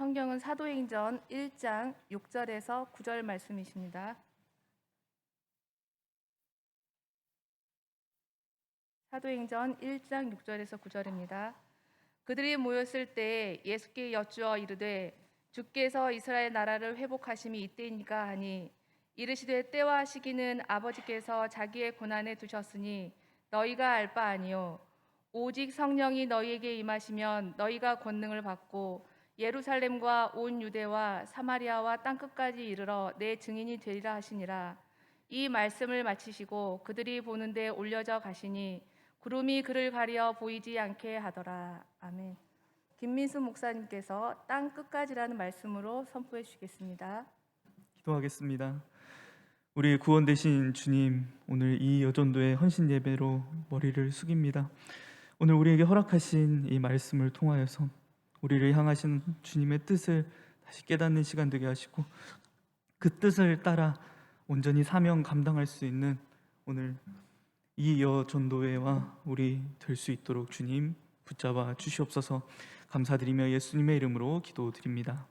성경은 사도행전 1장 6절에서 9절 말씀이십니다. 사도행전 1장 6절에서 9절입니다. 그들이 모였을 때 예수께 여쭈어 이르되 주께서 이스라엘 나라를 회복하심이 이때이니까 하니 이르시되 때와 시기는 아버지께서 자기의 고난에 두셨으니 너희가 알 바 아니요 오직 성령이 너희에게 임하시면 너희가 권능을 받고 예루살렘과 온 유대와 사마리아와 땅끝까지 이르러 내 증인이 되리라 하시니라. 이 말씀을 마치시고 그들이 보는데 올려져 가시니 구름이 그를 가려 보이지 않게 하더라. 아멘. 김민수 목사님께서 땅끝까지라는 말씀으로 선포해 주시겠습니다. 기도하겠습니다. 우리 구원 되신 주님, 오늘 이 여전도의 헌신 예배로 머리를 숙입니다. 오늘 우리에게 허락하신 이 말씀을 통하여서 우리를 향하신 주님의 뜻을 다시 깨닫는 시간 되게 하시고 그 뜻을 따라 온전히 사명 감당할 수 있는 오늘 이 여전도회와 우리 될 수 있도록 주님 붙잡아 주시옵소서. 감사드리며 예수님의 이름으로 기도드립니다.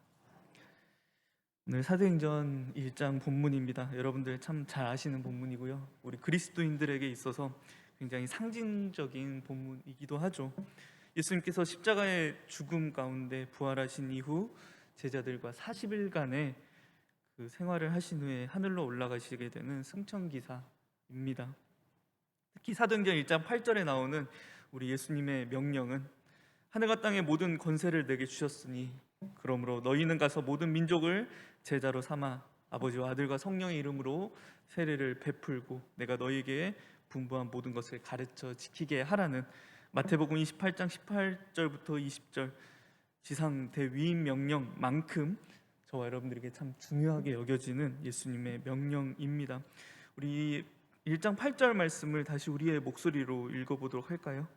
오늘 사도행전 1장 본문입니다. 여러분들 참 잘 아시는 본문이고요. 우리 그리스도인들에게 있어서 굉장히 상징적인 본문이기도 하죠. 예수님께서 십자가의 죽음 가운데 부활하신 이후 제자들과 40일간의 그 생활을 하신 후에 하늘로 올라가시게 되는 승천기사입니다. 특히 사도행전 1장 8절에 나오는 우리 예수님의 명령은 하늘과 땅의 모든 권세를 내게 주셨으니 그러므로 너희는 가서 모든 민족을 제자로 삼아 아버지와 아들과 성령의 이름으로 세례를 베풀고 내가 너희에게 분부한 모든 것을 가르쳐 지키게 하라는 마태복음 28장 18절부터 20절 지상 대위임 명령만큼 저와 여러분들에게 참 중요하게 여겨지는 예수님의 명령입니다. 우리 1장 8절 말씀을 다시 우리의 목소리로 읽어보도록 할까요?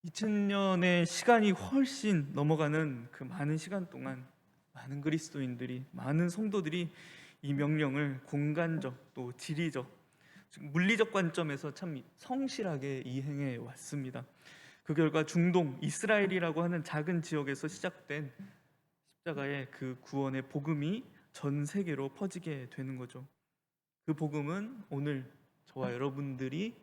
(2000년의) 시간이 훨씬 넘어가는 그 많은 시간 동안 많은 그리스도인들이, 많은 성도들이 이 명령을 공간적 또 지리적, 물리적 관점에서 참 성실하게 이행해 왔습니다. 그 결과 중동 이스라엘이라고 하는 작은 지역에서 시작된 십자가의 그 구원의 복음이 전 세계로 퍼지게 되는 거죠. 그 복음은 오늘 저와 여러분들이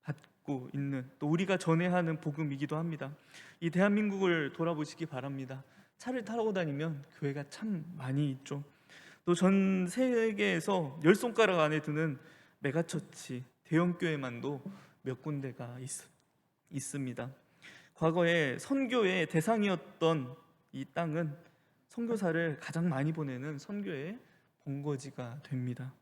받고 있는, 또 우리가 전해야 하는 복음이기도 합니다. 이 대한민국을 돌아보시기 바랍니다. 차를 타고 다니면 교회가 참 많이 있죠. 또 전 세계에서 10손가락 안에 드는 메가처치, 대형교회만도 몇 군데가 있습니다. 과거에 선교의 대상이었던 이 땅은 선교사를 가장 많이 보내는 선교의 본거지가 됩니다.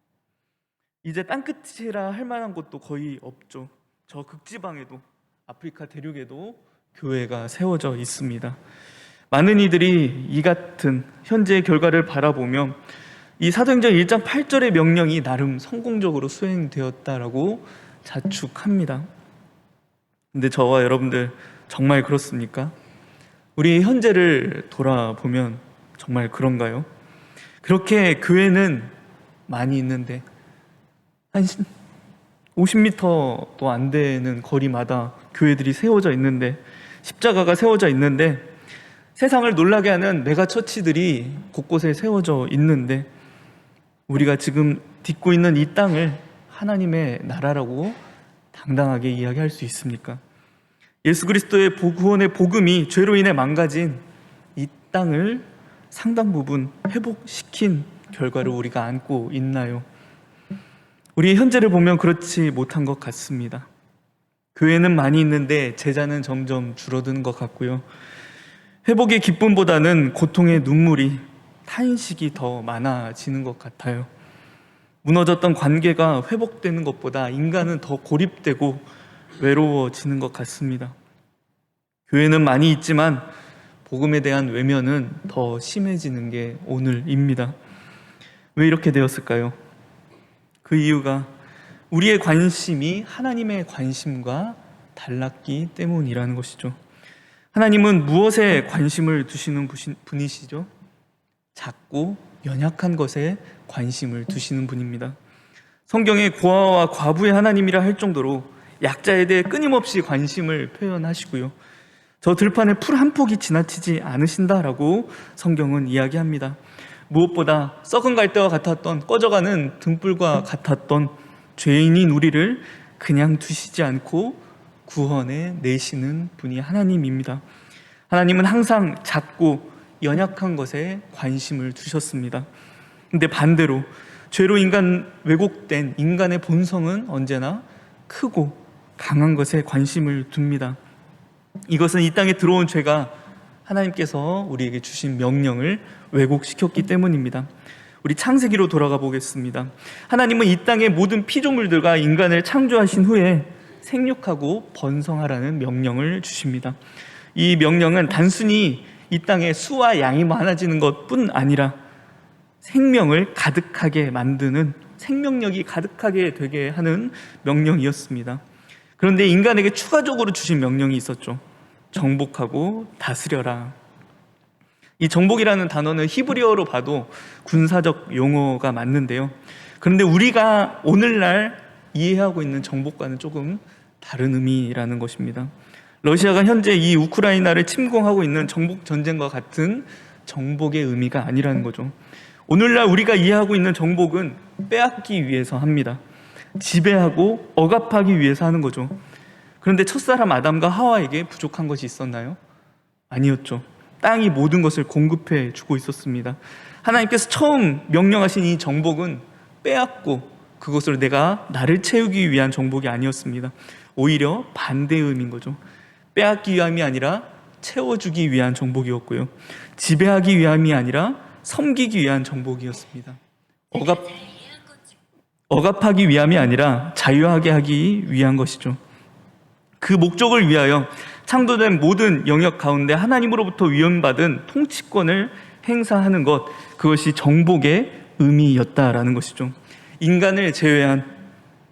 이제 땅끝이라 할 만한 곳도 거의 없죠. 저 극지방에도, 아프리카 대륙에도 교회가 세워져 있습니다. 많은 이들이 이 같은 현재의 결과를 바라보며 이 사도행전 1장 8절의 명령이 나름 성공적으로 수행되었다라고 자축합니다. 근데 저와 여러분들 정말 그렇습니까? 우리 현재를 돌아보면 정말 그런가요? 그렇게 교회는 많이 있는데 한 50m도 안 되는 거리마다 교회들이 세워져 있는데, 십자가가 세워져 있는데, 세상을 놀라게 하는 메가처치들이 곳곳에 세워져 있는데, 우리가 지금 딛고 있는 이 땅을 하나님의 나라라고 당당하게 이야기할 수 있습니까? 예수 그리스도의 구원의 복음이 죄로 인해 망가진 이 땅을 상당 부분 회복시킨 결과를 우리가 안고 있나요? 우리 현재를 보면 그렇지 못한 것 같습니다. 교회는 많이 있는데 제자는 점점 줄어드는 것 같고요. 회복의 기쁨보다는 고통의 눈물이, 탄식이 더 많아지는 것 같아요. 무너졌던 관계가 회복되는 것보다 인간은 더 고립되고 외로워지는 것 같습니다. 교회는 많이 있지만 복음에 대한 외면은 더 심해지는 게 오늘입니다. 왜 이렇게 되었을까요? 그 이유가 우리의 관심이 하나님의 관심과 달랐기 때문이라는 것이죠. 하나님은 무엇에 관심을 두시는 분이시죠? 작고 연약한 것에 관심을 두시는 분입니다. 성경에 고아와 과부의 하나님이라 할 정도로 약자에 대해 끊임없이 관심을 표현하시고요. 저 들판에 풀 한 폭이 지나치지 않으신다라고 성경은 이야기합니다. 무엇보다 썩은 갈대와 같았던, 꺼져가는 등불과 같았던 죄인인 우리를 그냥 두시지 않고 구원해 내시는 분이 하나님입니다. 하나님은 항상 작고 연약한 것에 관심을 두셨습니다. 근데 반대로 죄로 왜곡된 인간의 본성은 언제나 크고 강한 것에 관심을 둡니다. 이것은 이 땅에 들어온 죄가 하나님께서 우리에게 주신 명령을 왜곡시켰기 때문입니다. 우리 창세기로 돌아가 보겠습니다. 하나님은 이 땅의 모든 피조물들과 인간을 창조하신 후에 생육하고 번성하라는 명령을 주십니다. 이 명령은 단순히 이 땅에 수와 양이 많아지는 것뿐 아니라 생명을 가득하게 만드는, 생명력이 가득하게 되게 하는 명령이었습니다. 그런데 인간에게 추가적으로 주신 명령이 있었죠. 정복하고 다스려라. 이 정복이라는 단어는 히브리어로 봐도 군사적 용어가 맞는데요. 그런데 우리가 오늘날 이해하고 있는 정복과는 조금 다른 의미라는 것입니다. 러시아가 현재 이 우크라이나를 침공하고 있는 정복 전쟁과 같은 정복의 의미가 아니라는 거죠. 오늘날 우리가 이해하고 있는 정복은 빼앗기 위해서 합니다. 지배하고 억압하기 위해서 하는 거죠. 그런데 첫사람 아담과 하와에게 부족한 것이 있었나요? 아니었죠. 땅이 모든 것을 공급해 주고 있었습니다. 하나님께서 처음 명령하신 이 정복은 빼앗고 그것으로 나를 채우기 위한 정복이 아니었습니다. 오히려 반대의 의미인 거죠. 빼앗기 위함이 아니라 채워주기 위한 정복이었고요. 지배하기 위함이 아니라 섬기기 위한 정복이었습니다. 억압하기 위함이 아니라 자유하게 하기 위한 것이죠. 그 목적을 위하여 창조된 모든 영역 가운데 하나님으로부터 위임받은 통치권을 행사하는 것, 그것이 정복의 의미였다라는 것이죠. 인간을 제외한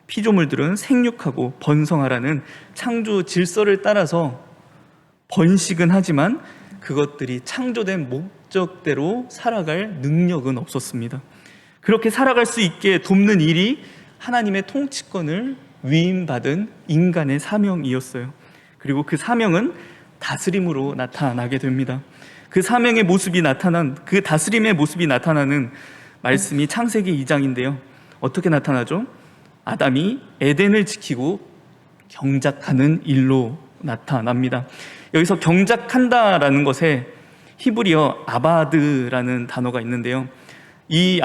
피조물들은 생육하고 번성하라는 창조 질서를 따라서 번식은 하지만 그것들이 창조된 목적대로 살아갈 능력은 없었습니다. 그렇게 살아갈 수 있게 돕는 일이 하나님의 통치권을 위임받은 인간의 사명이었어요. 그리고 그 사명은 다스림으로 나타나게 됩니다. 그 사명의 모습이 그 다스림의 모습이 나타나는 말씀이 창세기 2장인데요. 어떻게 나타나죠? 아담이 에덴을 지키고 경작하는 일로 나타납니다. 여기서 경작한다라는 것에 히브리어 아바드라는 단어가 있는데요. 이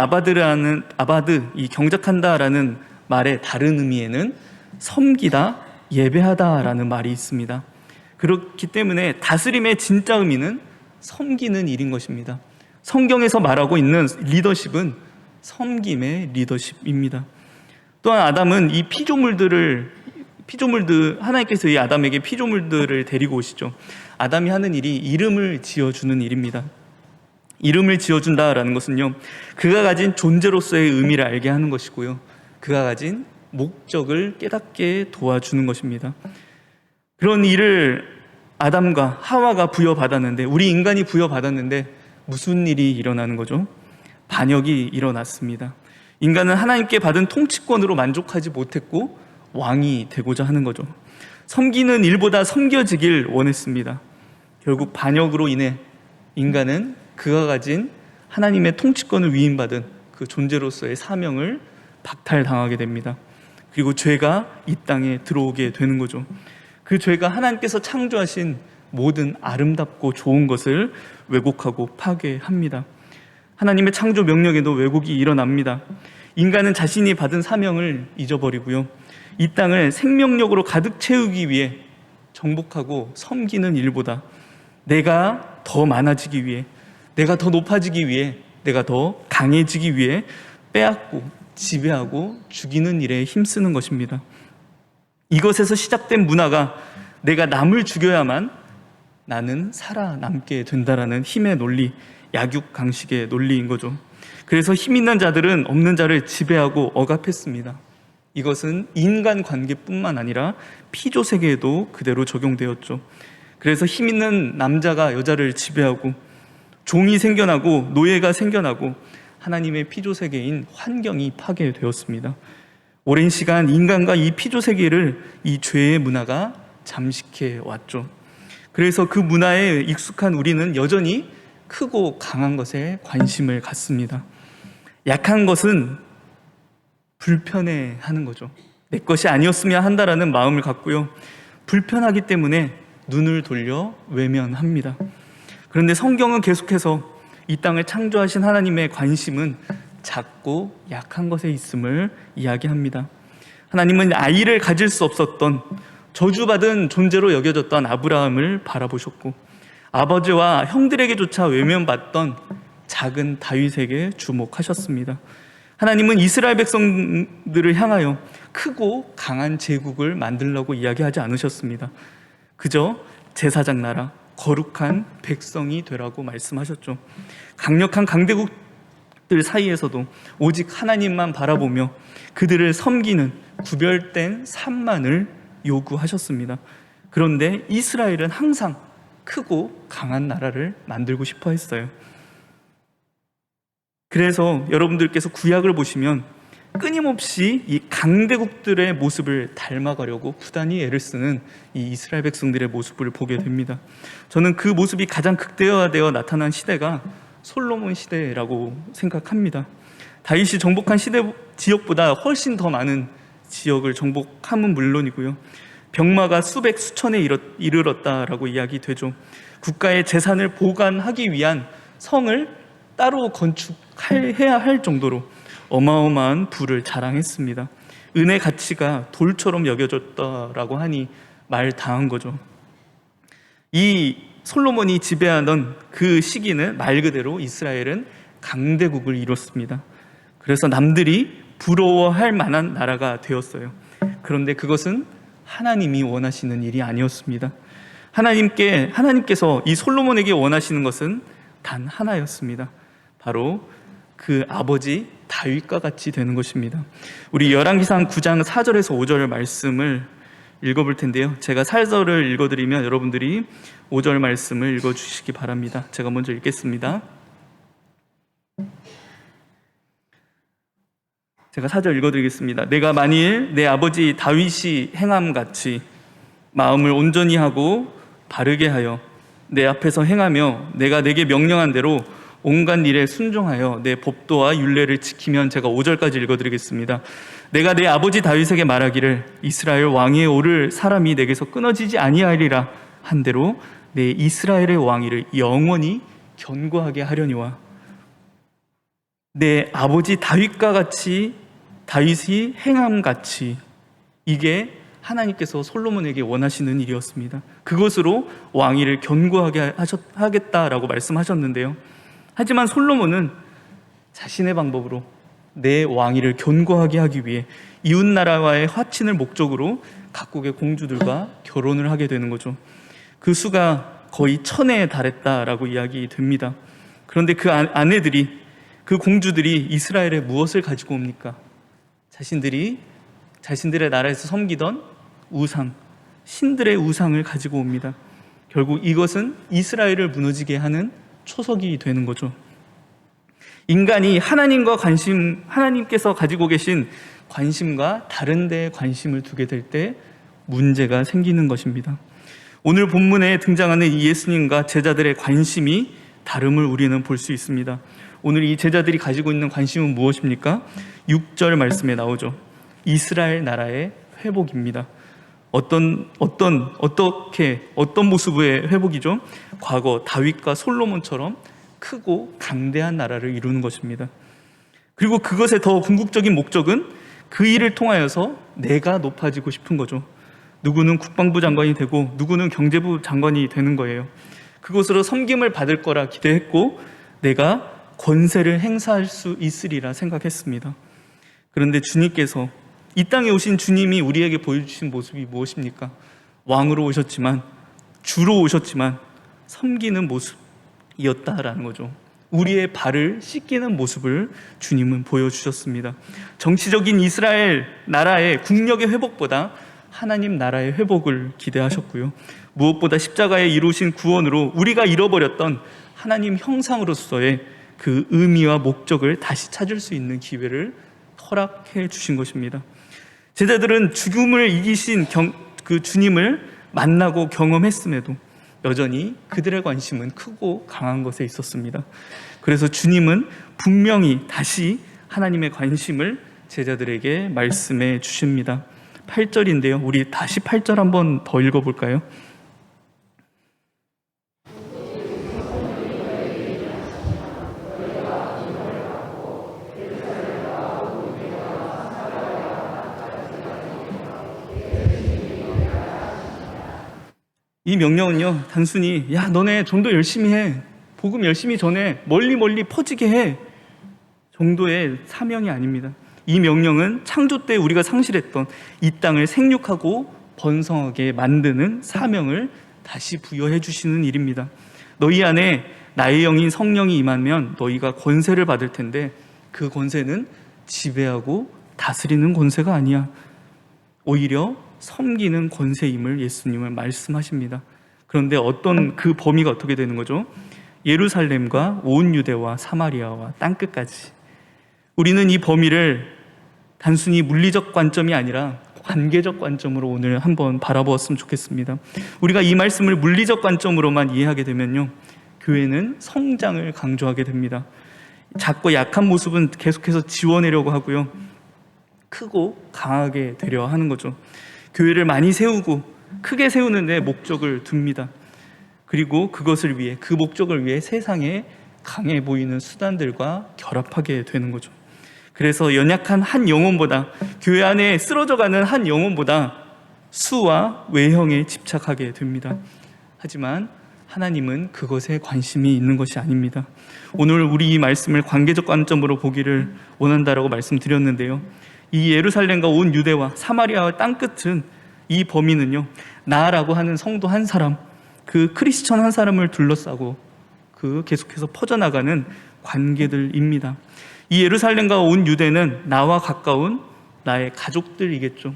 이 경작한다라는 말의 다른 의미에는 섬기다, 예배하다라는 말이 있습니다. 그렇기 때문에 다스림의 진짜 의미는 섬기는 일인 것입니다. 성경에서 말하고 있는 리더십은 섬김의 리더십입니다. 또한 아담은 이 하나님께서 이 아담에게 피조물들을 데리고 오시죠. 아담이 하는 일이 이름을 지어주는 일입니다. 이름을 지어준다라는 것은요, 그가 가진 존재로서의 의미를 알게 하는 것이고요, 그가 가진 목적을 깨닫게 도와주는 것입니다. 그런 일을 아담과 하와가 부여받았는데, 우리 인간이 부여받았는데 무슨 일이 일어나는 거죠? 반역이 일어났습니다. 인간은 하나님께 받은 통치권으로 만족하지 못했고 왕이 되고자 하는 거죠. 섬기는 일보다 섬겨지길 원했습니다. 결국 반역으로 인해 인간은 그가 가진 하나님의 통치권을 위임받은 그 존재로서의 사명을 박탈당하게 됩니다. 그리고 죄가 이 땅에 들어오게 되는 거죠. 그 죄가 하나님께서 창조하신 모든 아름답고 좋은 것을 왜곡하고 파괴합니다. 하나님의 창조 명령에도 왜곡이 일어납니다. 인간은 자신이 받은 사명을 잊어버리고요, 이 땅을 생명력으로 가득 채우기 위해 정복하고 섬기는 일보다 내가 더 많아지기 위해, 내가 더 높아지기 위해, 내가 더 강해지기 위해 빼앗고 지배하고 죽이는 일에 힘쓰는 것입니다. 이것에서 시작된 문화가 내가 남을 죽여야만 나는 살아남게 된다라는 힘의 논리, 약육강식의 논리인 거죠. 그래서 힘 있는 자들은 없는 자를 지배하고 억압했습니다. 이것은 인간 관계뿐만 아니라 피조 세계에도 그대로 적용되었죠. 그래서 힘 있는 남자가 여자를 지배하고 종이 생겨나고 노예가 생겨나고 하나님의 피조세계인 환경이 파괴되었습니다. 오랜 시간 인간과 이 피조세계를 이 죄의 문화가 잠식해 왔죠. 그래서 그 문화에 익숙한 우리는 여전히 크고 강한 것에 관심을 갖습니다. 약한 것은 불편해하는 거죠. 내 것이 아니었으면 한다라는 마음을 갖고요. 불편하기 때문에 눈을 돌려 외면합니다. 그런데 성경은 계속해서 이 땅을 창조하신 하나님의 관심은 작고 약한 것에 있음을 이야기합니다. 하나님은 아이를 가질 수 없었던 저주받은 존재로 여겨졌던 아브라함을 바라보셨고 아버지와 형들에게조차 외면받던 작은 다윗에게 주목하셨습니다. 하나님은 이스라엘 백성들을 향하여 크고 강한 제국을 만들려고 이야기하지 않으셨습니다. 그저 제사장 나라, 거룩한 백성이 되라고 말씀하셨죠. 강력한 강대국들 사이에서도 오직 하나님만 바라보며 그들을 섬기는 구별된 삶만을 요구하셨습니다. 그런데 이스라엘은 항상 크고 강한 나라를 만들고 싶어 했어요. 그래서 여러분들께서 구약을 보시면 끊임없이 이 강대국들의 모습을 닮아가려고 부단히 애를 쓰는 이 이스라엘 백성들의 모습을 보게 됩니다. 저는 그 모습이 가장 극대화되어 나타난 시대가 솔로몬 시대라고 생각합니다. 다윗이 정복한 지역보다 훨씬 더 많은 지역을 정복함은 물론이고요. 병마가 수백 수천에 이르렀다라고 이야기되죠. 국가의 재산을 보관하기 위한 성을 따로 건축해야 할 정도로 어마어마한 부를 자랑했습니다. 은의 가치가 돌처럼 여겨졌다라고 하니 말 다한 거죠. 이 솔로몬이 지배하던 그 시기는 말 그대로 이스라엘은 강대국을 이뤘습니다. 그래서 남들이 부러워할 만한 나라가 되었어요. 그런데 그것은 하나님이 원하시는 일이 아니었습니다. 하나님께서 이 솔로몬에게 원하시는 것은 단 하나였습니다. 바로 그 아버지 다윗과 같이 되는 것입니다. 우리 열왕기상 9장 4절에서 5절 말씀을 읽어볼 텐데요. 제가 4절을 읽어드리면 여러분들이 5절 말씀을 읽어주시기 바랍니다. 제가 먼저 읽겠습니다. 제가 4절 읽어드리겠습니다. 내가 만일 내 아버지 다윗이 행함같이 마음을 온전히 하고 바르게 하여 내 앞에서 행하며 내가 내게 명령한 대로 온갖 일에 순종하여 내 법도와 율례를 지키면, 제가 5절까지 읽어드리겠습니다. 내가 내 아버지 다윗에게 말하기를 이스라엘 왕위에 오를 사람이 내게서 끊어지지 아니하리라 한 대로 내 이스라엘의 왕위를 영원히 견고하게 하려니와 내 아버지 다윗과 같이 다윗이 행함같이, 이게 하나님께서 솔로몬에게 원하시는 일이었습니다. 그것으로 왕위를 견고하게 하겠다라고 말씀하셨는데요. 하지만 솔로몬은 자신의 방법으로 내 왕위를 견고하게 하기 위해 이웃나라와의 화친을 목적으로 각국의 공주들과 결혼을 하게 되는 거죠. 그 수가 거의 1000에 달했다라고 이야기됩니다. 그런데 그 아내들이, 그 공주들이 이스라엘에 무엇을 가지고 옵니까? 자신들의 나라에서 섬기던 우상, 신들의 우상을 가지고 옵니다. 결국 이것은 이스라엘을 무너지게 하는 초석이 되는 거죠. 인간이 하나님께서 가지고 계신 관심과 다른 데에 관심을 두게 될 때 문제가 생기는 것입니다. 오늘 본문에 등장하는 이 예수님과 제자들의 관심이 다름을 우리는 볼 수 있습니다. 오늘 이 제자들이 가지고 있는 관심은 무엇입니까? 6절 말씀에 나오죠. 이스라엘 나라의 회복입니다. 어떤 모습의 회복이죠? 과거 다윗과 솔로몬처럼 크고 강대한 나라를 이루는 것입니다. 그리고 그것의 더 궁극적인 목적은 그 일을 통하여서 내가 높아지고 싶은 거죠. 누구는 국방부 장관이 되고 누구는 경제부 장관이 되는 거예요. 그것으로 섬김을 받을 거라 기대했고 내가 권세를 행사할 수 있으리라 생각했습니다. 그런데 주님께서, 이 땅에 오신 주님이 우리에게 보여주신 모습이 무엇입니까? 왕으로 오셨지만, 주로 오셨지만 섬기는 모습이었다라는 거죠. 우리의 발을 씻기는 모습을 주님은 보여주셨습니다. 정치적인 이스라엘 나라의 국력의 회복보다 하나님 나라의 회복을 기대하셨고요. 무엇보다 십자가에 이루신 구원으로 우리가 잃어버렸던 하나님 형상으로서의 그 의미와 목적을 다시 찾을 수 있는 기회를 허락해 주신 것입니다. 제자들은 죽음을 이기신 그 주님을 만나고 경험했음에도 여전히 그들의 관심은 크고 강한 것에 있었습니다. 그래서 주님은 분명히 다시 하나님의 관심을 제자들에게 말씀해 주십니다. 8절인데요. 우리 다시 8절 한번 더 읽어볼까요? 이 명령은요, 단순히 야 너네 좀 더 열심히 해, 복음 열심히 전해, 멀리 퍼지게 해 정도의 사명이 아닙니다. 이 명령은 창조 때 우리가 상실했던 이 땅을 생육하고 번성하게 만드는 사명을 다시 부여해 주시는 일입니다. 너희 안에 나의 영인 성령이 임하면 너희가 권세를 받을 텐데 그 권세는 지배하고 다스리는 권세가 아니야. 오히려 섬기는 권세임을 예수님은 말씀하십니다. 그런데 어떤 그 범위가 어떻게 되는 거죠? 예루살렘과 온 유대와 사마리아와 땅끝까지. 우리는 이 범위를 단순히 물리적 관점이 아니라 관계적 관점으로 오늘 한번 바라보았으면 좋겠습니다. 우리가 이 말씀을 물리적 관점으로만 이해하게 되면요, 교회는 성장을 강조하게 됩니다. 작고 약한 모습은 계속해서 지워내려고 하고요, 크고 강하게 되려 하는 거죠. 교회를 많이 세우고 크게 세우는 데 목적을 둡니다. 그리고 그것을 위해, 그 목적을 위해 세상에 강해 보이는 수단들과 결합하게 되는 거죠. 그래서 연약한 한 영혼보다, 교회 안에 쓰러져가는 한 영혼보다 수와 외형에 집착하게 됩니다. 하지만 하나님은 그것에 관심이 있는 것이 아닙니다. 오늘 우리 이 말씀을 관계적 관점으로 보기를 원한다라고 말씀드렸는데요, 이 예루살렘과 온 유대와 사마리아와 땅끝은, 이 범위는요, 나라고 하는 성도 한 사람, 그 크리스천 한 사람을 둘러싸고 그 계속해서 퍼져나가는 관계들입니다. 이 예루살렘과 온 유대는 나와 가까운 나의 가족들이겠죠.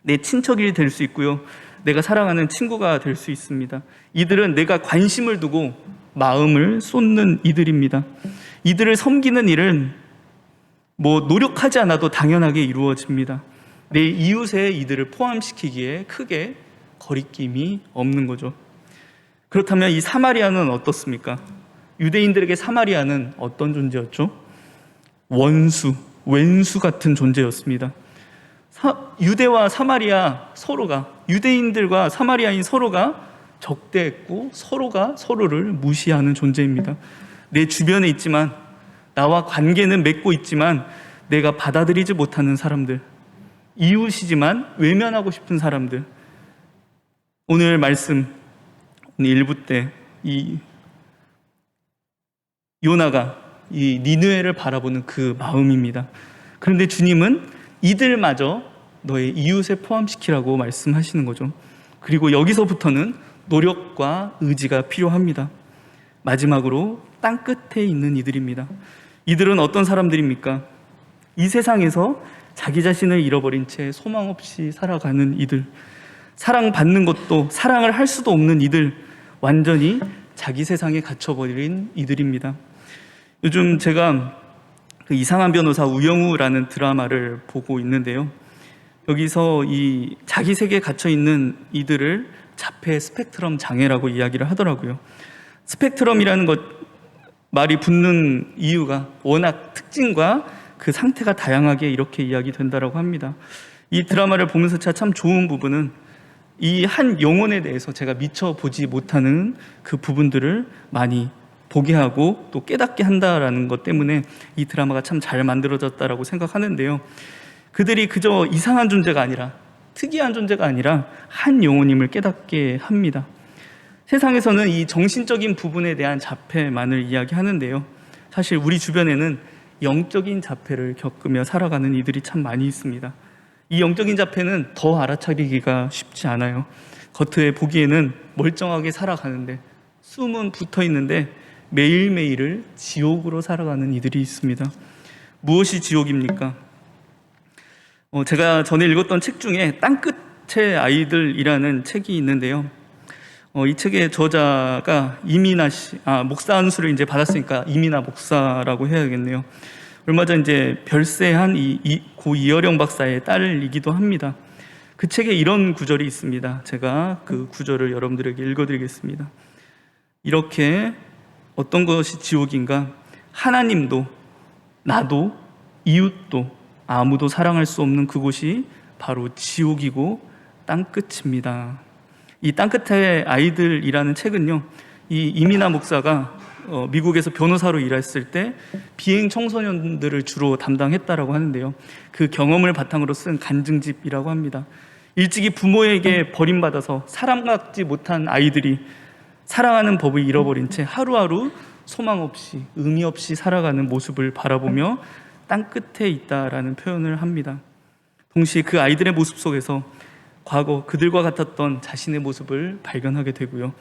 내 친척이 될 수 있고요, 내가 사랑하는 친구가 될 수 있습니다. 이들은 내가 관심을 두고 마음을 쏟는 이들입니다. 이들을 섬기는 일은 노력하지 않아도 당연하게 이루어집니다. 내 이웃에 이들을 포함시키기에 크게 거리낌이 없는 거죠. 그렇다면 이 사마리아는 어떻습니까? 유대인들에게 사마리아는 어떤 존재였죠? 원수, 왼수 같은 존재였습니다. 유대와 사마리아 서로가, 유대인들과 사마리아인 서로가 적대했고 서로가 서로를 무시하는 존재입니다. 내 주변에 있지만, 나와 관계는 맺고 있지만 내가 받아들이지 못하는 사람들, 이웃이지만 외면하고 싶은 사람들. 오늘 말씀, 오늘 1부 때 이 요나가 이 니느웨를 바라보는 그 마음입니다. 그런데 주님은 이들마저 너의 이웃에 포함시키라고 말씀하시는 거죠. 그리고 여기서부터는 노력과 의지가 필요합니다. 마지막으로 땅끝에 있는 이들입니다. 이들은 어떤 사람들입니까? 이 세상에서 자기 자신을 잃어버린 채 소망 없이 살아가는 이들, 사랑받는 것도 사랑을 할 수도 없는 이들, 완전히 자기 세상에 갇혀버린 이들입니다. 요즘 제가 그 이상한 변호사 우영우라는 드라마를 보고 있는데요, 여기서 이 자기 세계에 갇혀있는 이들을 자폐 스펙트럼 장애라고 이야기를 하더라고요. 스펙트럼이라는 것 말이 붙는 이유가 워낙 특징과 그 상태가 다양하게 이렇게 이야기된다라고 합니다. 이 드라마를 보면서 제가 참 좋은 부분은 이 한 영혼에 대해서 제가 미처 보지 못하는 그 부분들을 많이 보게 하고 또 깨닫게 한다라는 것 때문에 이 드라마가 참 잘 만들어졌다라고 생각하는데요, 그들이 그저 이상한 존재가 아니라, 특이한 존재가 아니라 한 영혼임을 깨닫게 합니다. 세상에서는 이 정신적인 부분에 대한 자폐만을 이야기하는데요, 사실 우리 주변에는 영적인 자폐를 겪으며 살아가는 이들이 참 많이 있습니다. 이 영적인 자폐는 더 알아차리기가 쉽지 않아요. 겉에 보기에는 멀쩡하게 살아가는데, 숨은 붙어 있는데 매일매일을 지옥으로 살아가는 이들이 있습니다. 무엇이 지옥입니까? 제가 전에 읽었던 책 중에 땅끝의 아이들이라는 책이 있는데요, 이 책의 저자가 이민아 씨, 목사 안수를 이제 받았으니까 이민아 목사라고 해야겠네요. 얼마 전 이제 별세한 고 이어령 박사의 딸이기도 합니다. 그 책에 이런 구절이 있습니다. 제가 그 구절을 여러분들에게 읽어드리겠습니다. 이렇게 어떤 것이 지옥인가? 하나님도 나도 이웃도 아무도 사랑할 수 없는 그곳이 바로 지옥이고 땅끝입니다. 이 땅끝의 아이들이라는 책은요, 이 이민아 목사가 미국에서 변호사로 일했을 때 비행 청소년들을 주로 담당했다라고 하는데요, 그 경험을 바탕으로 쓴 간증집이라고 합니다. 일찍이 부모에게 버림받아서 사랑받지 못한 아이들이 사랑하는 법을 잃어버린 채 하루하루 소망 없이 의미 없이 살아가는 모습을 바라보며 땅끝에 있다라는 표현을 합니다. 동시에 그 아이들의 모습 속에서 과거 그들과 같았던 자신의 모습을 발견하게 되고요,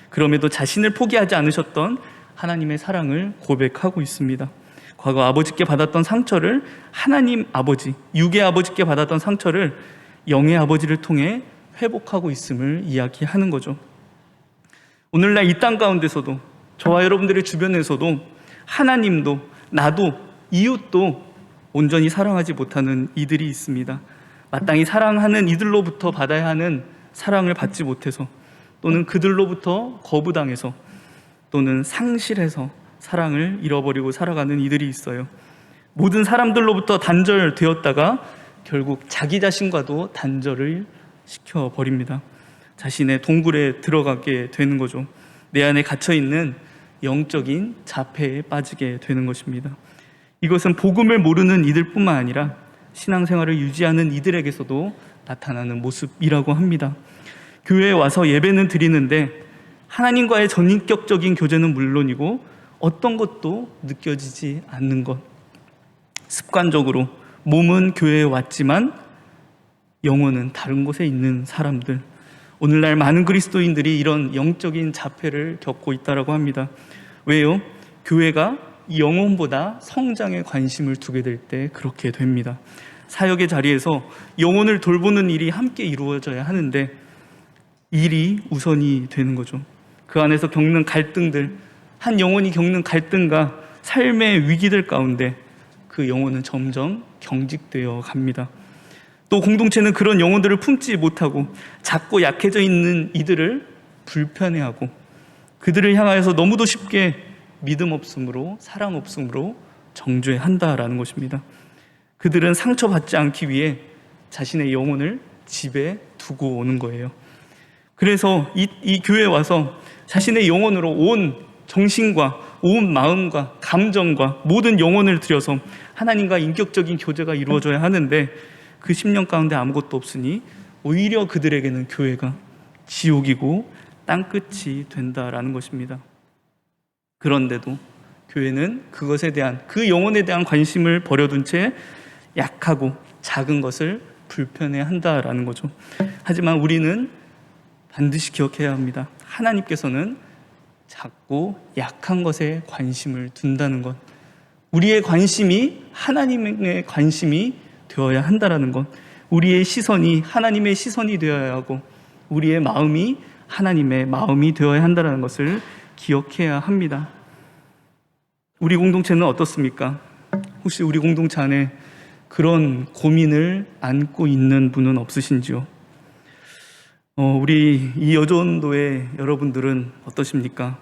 그럼에도 자신을 포기하지 않으셨던 하나님의 사랑을 고백하고 있습니다. 과거 아버지께 받았던 상처를 하나님 아버지, 육의 아버지께 받았던 상처를 영의 아버지를 통해 회복하고 있음을 이야기하는 거죠. 오늘날 이 땅 가운데서도 저와 여러분들의 주변에서도 하나님도 나도 이웃도 온전히 사랑하지 못하는 이들이 있습니다. 마땅히 사랑하는 이들로부터 받아야 하는 사랑을 받지 못해서, 또는 그들로부터 거부당해서, 또는 상실해서 사랑을 잃어버리고 살아가는 이들이 있어요. 모든 사람들로부터 단절되었다가 결국 자기 자신과도 단절을 시켜버립니다. 자신의 동굴에 들어가게 되는 거죠. 내 안에 갇혀있는 영적인 자폐에 빠지게 되는 것입니다. 이것은 복음을 모르는 이들뿐만 아니라 신앙생활을 유지하는 이들에게서도 나타나는 모습이라고 합니다. 교회에 와서 예배는 드리는데 하나님과의 전인격적인 교제는 물론이고 어떤 것도 느껴지지 않는 것. 습관적으로 몸은 교회에 왔지만 영혼은 다른 곳에 있는 사람들. 오늘날 많은 그리스도인들이 이런 영적인 자폐를 겪고 있다고 합니다. 왜요? 교회가 영혼보다 성장에 관심을 두게 될 때 그렇게 됩니다. 사역의 자리에서 영혼을 돌보는 일이 함께 이루어져야 하는데 일이 우선이 되는 거죠. 그 안에서 겪는 갈등들, 한 영혼이 겪는 갈등과 삶의 위기들 가운데 그 영혼은 점점 경직되어 갑니다. 또 공동체는 그런 영혼들을 품지 못하고 작고 약해져 있는 이들을 불편해하고 그들을 향하여서 너무도 쉽게 믿음 없음으로, 사랑 없음으로 정죄한다라는 것입니다. 그들은 상처받지 않기 위해 자신의 영혼을 집에 두고 오는 거예요. 그래서 이 교회에 와서 자신의 영혼으로 온 정신과 온 마음과 감정과 모든 영혼을 들여서 하나님과 인격적인 교제가 이루어져야 하는데 그 10년 가운데 아무것도 없으니 오히려 그들에게는 교회가 지옥이고 땅끝이 된다라는 것입니다. 그런데도 교회는 그것에 대한, 그 영혼에 대한 관심을 버려둔 채 약하고 작은 것을 불편해 한다라는 거죠. 하지만 우리는 반드시 기억해야 합니다. 하나님께서는 작고 약한 것에 관심을 둔다는 것, 우리의 관심이 하나님의 관심이 되어야 한다는 것, 우리의 시선이 하나님의 시선이 되어야 하고 우리의 마음이 하나님의 마음이 되어야 한다는 것을 기억해야 합니다. 우리 공동체는 어떻습니까? 혹시 우리 공동체 안에 그런 고민을 안고 있는 분은 없으신지요? 우리 이 여전도의 여러분들은 어떠십니까?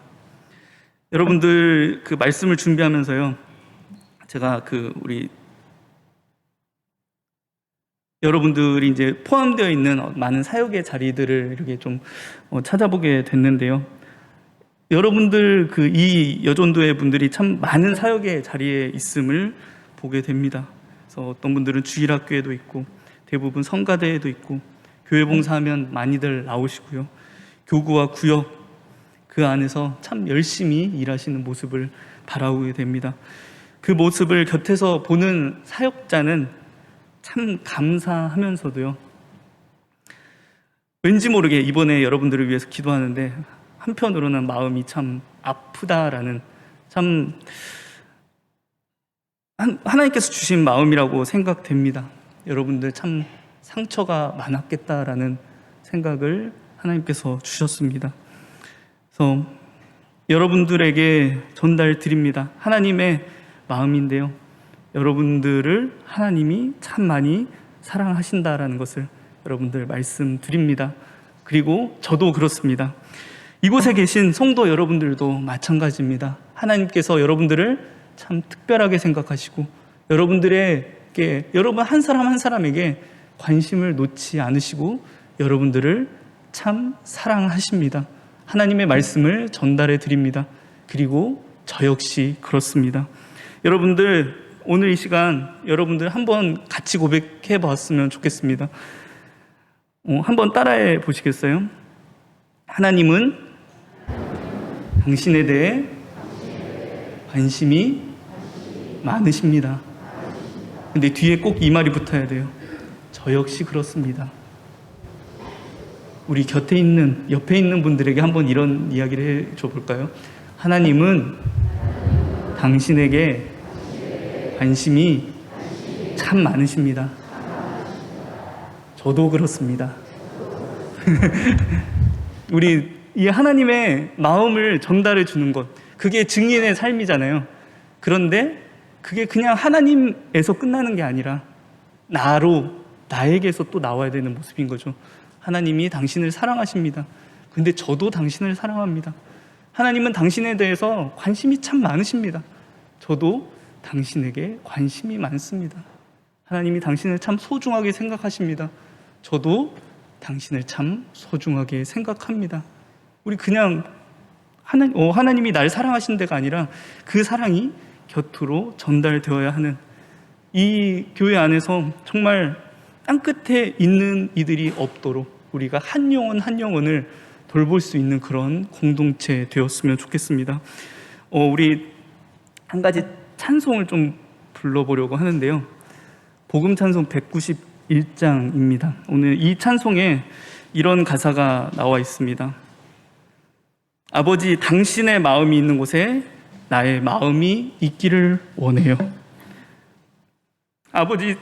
여러분들 그 말씀을 준비하면서요, 제가 우리 여러분들이 이제 포함되어 있는 많은 사역의 자리들을 이렇게 좀 찾아보게 됐는데요. 여러분들 이 여전도의 분들이 참 많은 사역의 자리에 있음을 보게 됩니다. 그래서 어떤 분들은 주일학교에도 있고 대부분 성가대에도 있고 교회 봉사하면 많이들 나오시고요. 교구와 구역 그 안에서 참 열심히 일하시는 모습을 바라보게 됩니다. 그 모습을 곁에서 보는 사역자는 참 감사하면서도요, 왠지 모르게 이번에 여러분들을 위해서 기도하는데 한편으로는 마음이 참 아프다라는, 참 하나님께서 주신 마음이라고 생각됩니다. 여러분들 참 상처가 많았겠다라는 생각을 하나님께서 주셨습니다. 그래서 여러분들에게 전달 드립니다. 하나님의 마음인데요. 여러분들을 하나님이 참 많이 사랑하신다라는 것을 여러분들 말씀드립니다. 그리고 저도 그렇습니다. 이곳에 계신 성도 여러분들도 마찬가지입니다. 하나님께서 여러분들을 참 특별하게 생각하시고 여러분들에게, 여러분 한 사람 한 사람에게 관심을 놓지 않으시고 여러분들을 참 사랑하십니다. 하나님의 말씀을 전달해 드립니다. 그리고 저 역시 그렇습니다. 여러분들 오늘 이 시간 여러분들 한번 같이 고백해 봤으면 좋겠습니다. 한번 따라해 보시겠어요? 하나님은 당신에 대해 관심이 많으십니다. 근데 뒤에 꼭 이 말이 붙어야 돼요. 저 역시 그렇습니다. 우리 곁에 있는, 옆에 있는 분들에게 한번 이런 이야기를 해줘 볼까요? 하나님은 당신에게 관심이 참 많으십니다. 저도 그렇습니다. 우리 이 하나님의 마음을 전달해 주는 것, 그게 증인의 삶이잖아요. 그런데 그게 그냥 하나님에서 끝나는 게 아니라 나에게서 또 나와야 되는 모습인 거죠. 하나님이 당신을 사랑하십니다. 근데 저도 당신을 사랑합니다. 하나님은 당신에 대해서 관심이 참 많으십니다. 저도 당신에게 관심이 많습니다. 하나님이 당신을 참 소중하게 생각하십니다. 저도 당신을 참 소중하게 생각합니다. 우리 그냥 하나님이 날 사랑하신 데가 아니라 그 사랑이 곁으로 전달되어야 하는, 이 교회 안에서 정말 땅끝에 있는 이들이 없도록 우리가 한 영혼 한 영혼을 돌볼 수 있는 그런 공동체 되었으면 좋겠습니다. 우리 한 가지 찬송을 좀 불러보려고 하는데요. 복음 찬송 191장입니다. 오늘 이 찬송에 이런 가사가 나와 있습니다. 아버지, 당신의 마음이 있는 곳에 나의 마음이 있기를 원해요. 아버지,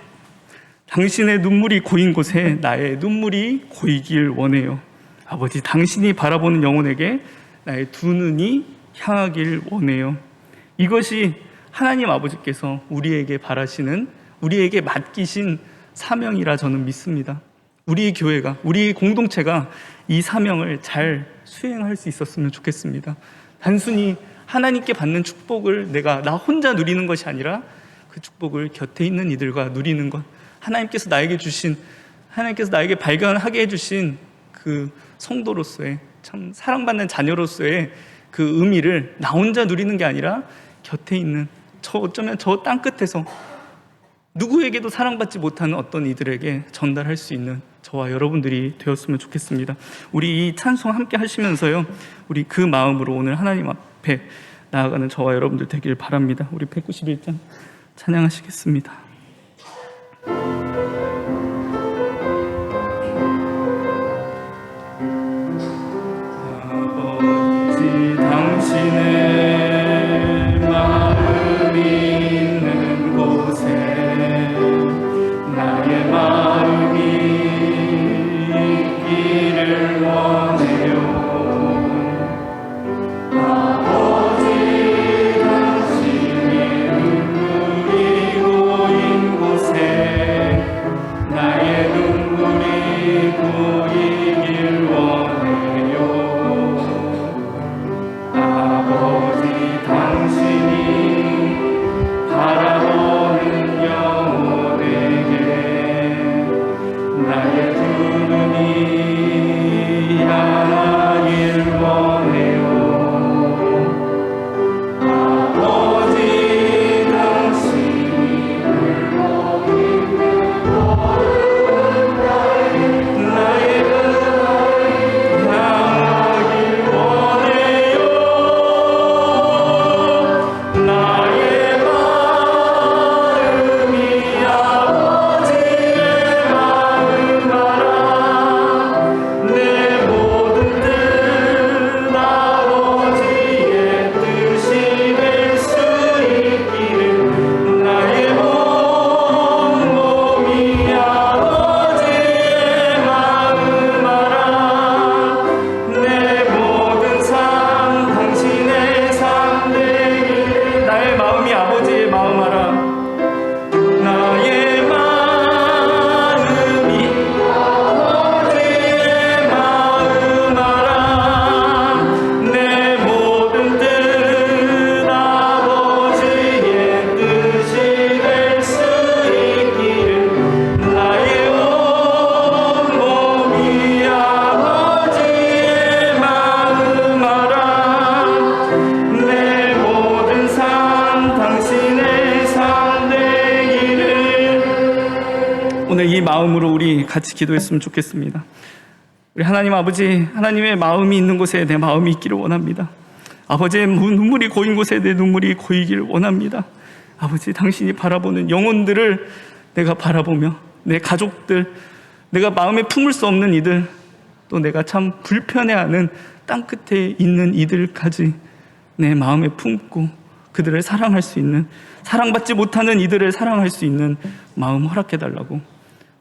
당신의 눈물이 고인 곳에 나의 눈물이 고이길 원해요. 아버지, 당신이 바라보는 영혼에게 나의 두 눈이 향하길 원해요. 이것이 하나님 아버지께서 우리에게 바라시는, 우리에게 맡기신 사명이라 저는 믿습니다. 우리 교회가, 우리 공동체가 이 사명을 잘 수행할 수 있었으면 좋겠습니다. 단순히 하나님께 받는 축복을 나 혼자 누리는 것이 아니라 그 축복을 곁에 있는 이들과 누리는 것, 하나님께서 나에게 발견하게 해주신 그 성도로서의, 참 사랑받는 자녀로서의 그 의미를 나 혼자 누리는 게 아니라 곁에 있는, 어쩌면 저 땅끝에서 누구에게도 사랑받지 못하는 어떤 이들에게 전달할 수 있는 저와 여러분들이 되었으면 좋겠습니다. 우리 이 찬송 함께 하시면서요, 우리 그 마음으로 오늘 하나님 앞에 나아가는 저와 여러분들 되길 바랍니다. 우리 191장 찬양하시겠습니다. 아버지, 당신의 마음이 있는 곳에 나의 마음이 있기를 원해요. 아버지, 당신의 눈물이 고인 곳에 나의 눈물이 고이길 원해요. 아버지, 오늘 이 마음으로 우리 같이 기도했으면 좋겠습니다. 우리 하나님 아버지, 하나님의 마음이 있는 곳에 내 마음이 있기를 원합니다. 아버지의 눈물이 고인 곳에 내 눈물이 고이기를 원합니다. 아버지, 당신이 바라보는 영혼들을 내가 바라보며 내 가족들, 내가 마음에 품을 수 없는 이들, 또 내가 참 불편해하는 땅끝에 있는 이들까지 내 마음에 품고 그들을 사랑할 수 있는, 사랑받지 못하는 이들을 사랑할 수 있는 마음 허락해달라고,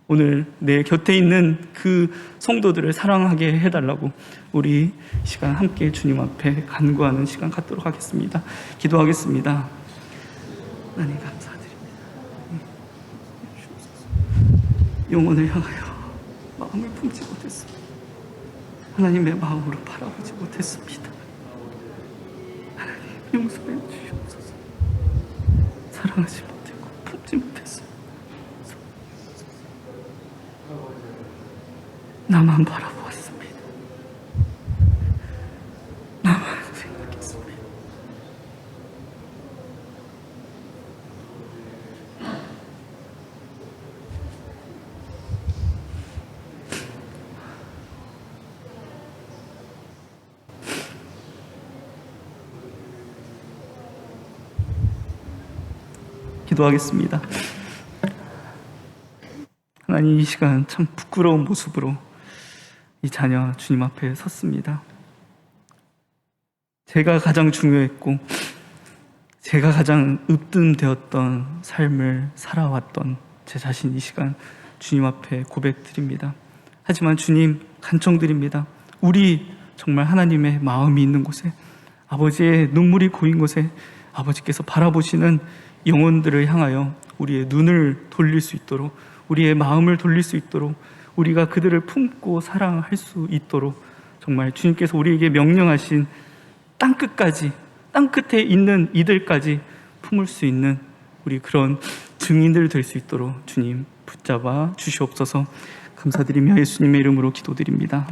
오늘 내 곁에 있는 그 성도들을 사랑하게 해달라고 우리 시간 함께 주님 앞에 간구하는 시간 갖도록 하겠습니다. 기도하겠습니다. 하나님 감사드립니다. 영혼을 향하여 마음을 품지 못했습니다. 하나님의 마음으로 바라보지 못했습니다. 하나님 용서해 주시옵소서. 사랑하지 못했고 품지 못했습니다. 나만 바라보았습니다. 나만 생각했습니다. 기도하겠습니다. 하나님, 이 시간 참 부끄러운 모습으로 이 자녀 주님 앞에 섰습니다. 제가 가장 중요했고 제가 가장 으뜸되었던 삶을 살아왔던 제 자신 이 시간 주님 앞에 고백드립니다. 하지만 주님, 간청드립니다. 우리 정말 하나님의 마음이 있는 곳에, 아버지의 눈물이 고인 곳에 아버지께서 바라보시는 영혼들을 향하여 우리의 눈을 돌릴 수 있도록, 우리의 마음을 돌릴 수 있도록, 우리가 그들을 품고 사랑할 수 있도록 정말 주님께서 우리에게 명령하신 땅끝까지, 땅끝에 있는 이들까지 품을 수 있는 우리 그런 증인들 될 수 있도록 주님 붙잡아 주시옵소서. 감사드리며 예수님의 이름으로 기도드립니다.